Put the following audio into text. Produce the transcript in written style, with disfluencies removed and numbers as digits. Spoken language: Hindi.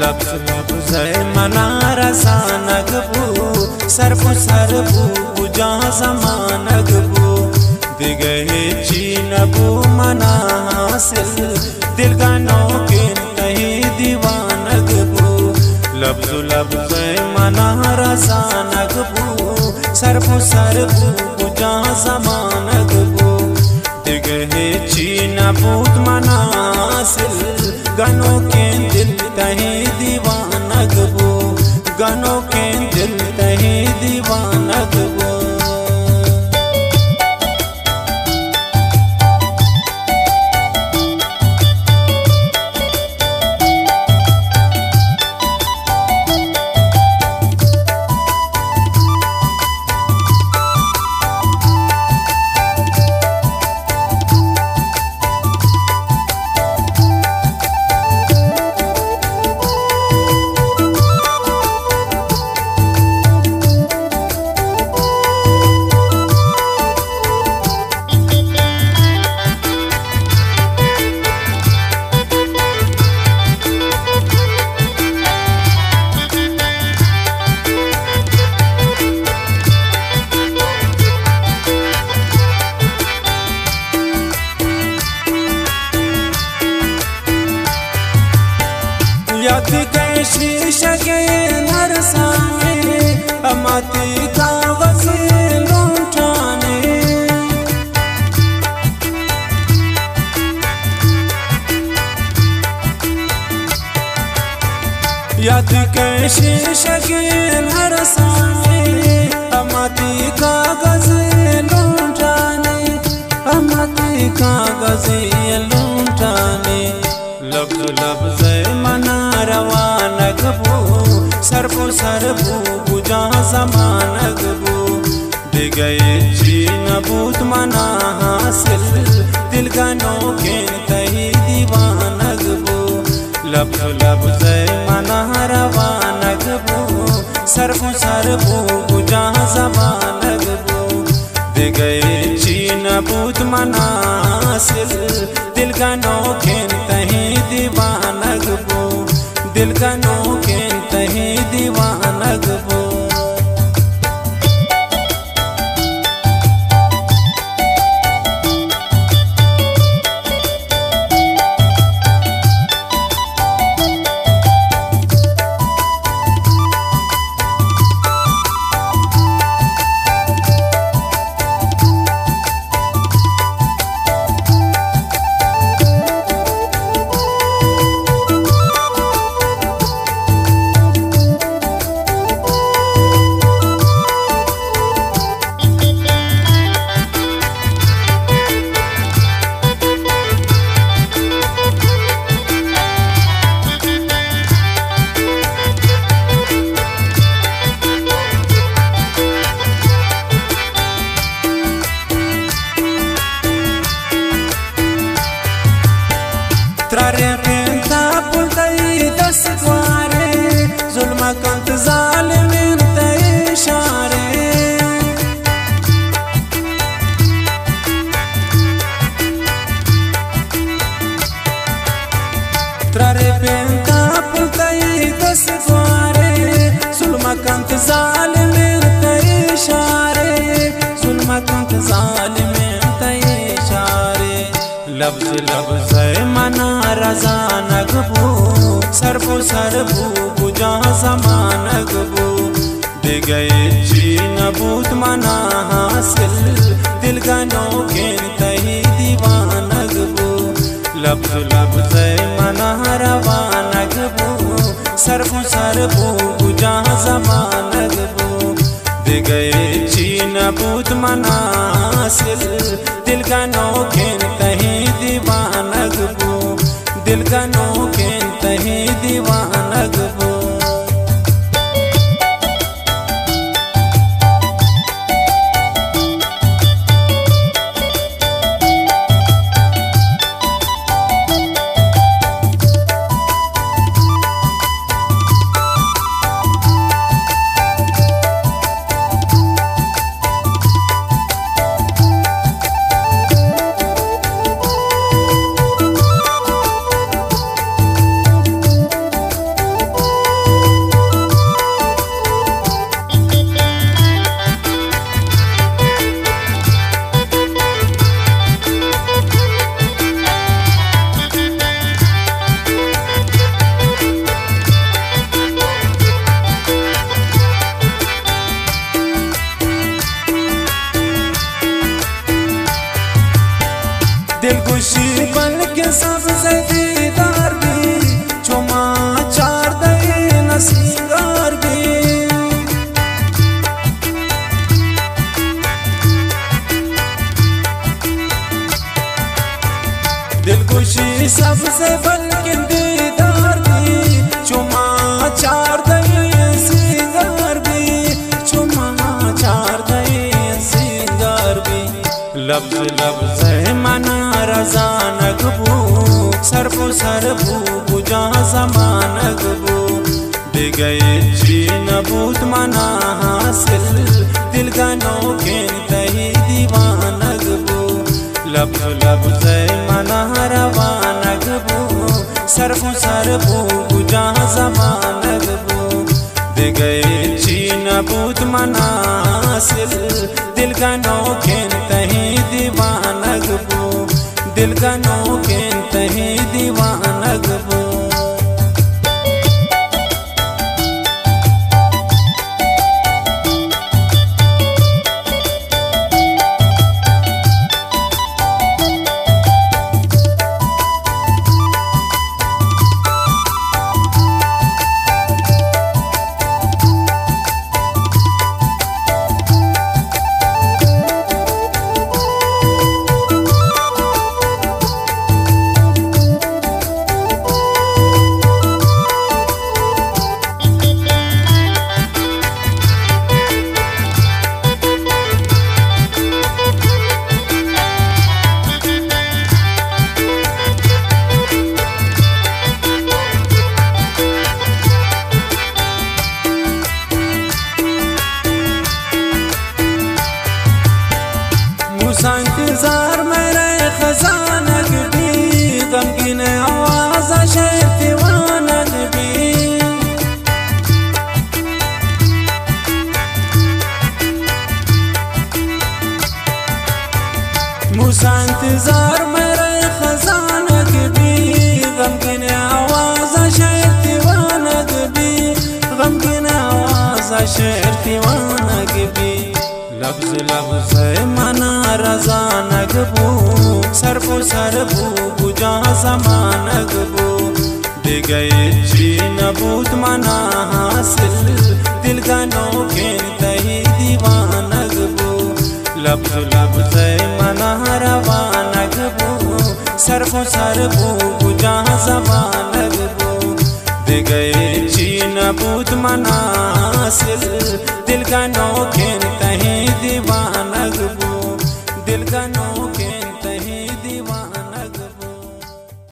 लफ्ज़ लफ्ज़ मना रसानग बू सरपु सरपु बुजा जमानग बू दिगे चीन बू मना हासिल दिल गानों के नहीं दीवानग बू लफ्ज़ लफ्ज़ मना रसानग बू सरपु सरपु बुजा जमानग बू दिगे चीन बूत मना हासिल गानों के दिल तही दीवानग बो गानों के दिल तही दीवानग बो याद गए शीशे के नरसाने अमाती कागज़ लूटाने याद गए शीशे के नरसाने अमाती कागज़ लूटाने अमाती कागज़ लूटाने लफ्ज़ लफ्ज़ मना रवानग बू सरपु सरपु बुजा जमानग बू दिगए चीन बूत मना हासिल दिल गानों के तही दीवानग बू लफ्ज़ लफ्ज़ मना रवानग बू सरपु सरपु बुजा जमानग बू दिगए चीन बूत मना हासिल दिल गानों के तही दीवानग बो दिल गानों के तही दीवानग बो त्रारे पेंता पुलतई दस द्वारे जुल्मा कंत जालिमिन तई इशारे त्रारे पेंता पुलतई दस द्वारे जुल्मा कंत जालिमिन तई इशारे जुल्मा कंत जालिमिन तई इशारे लफ्ज़ लफ्ज़ मना रज़ानग बू सरपु सरपु बुजा जमानग बू दिगए चीन बूत मना हासिल दिल गानों के तही दीवानग बू लफ्ज़ लफ्ज़ मना रवानग बू सरपु सरपु बुजा जमानग बू दिगए चीन बूत मना हासिल दिल गानों के तही दीवानग बू दिल गानों के तही दीवानग बू लफ्ज लफ्ज मना रजा नगबू सरफो सरबू बुझा जमानगबू दे गए ची नबूत मना हासिल दिल गानो के तही दीवानगबू लफ्ज लफ्ज मना रवानगबू सरफो सरबू बुझा जमानगबू दे गए ची नबूत मना हासिल दिल गानो के तही दीवानगबू दिल गानो के तही दीवानगबू इंतजार मेरे खजानग भी गमगीन आवाज़ शहर दीवानग भी मूसा इंतजार मेरे खजानग भी गमगीन आवाज़ शहर दीवानग भी गमगीन आवाज़ शहर दीवानग भी लफ्ज लफ्ज मना रजा नगबू सरफो सरबू बुझा जमानगबू दे गए ची नबूत मना हासिल दिल गानो के तही दीवानगबू लफ्ज लफ्ज मना रवानगबू सरफो सरबू बुझा जमानगबू दे गए ची नबूत मना हासिल दिल गानो के तही दीवानगबू दिल गानो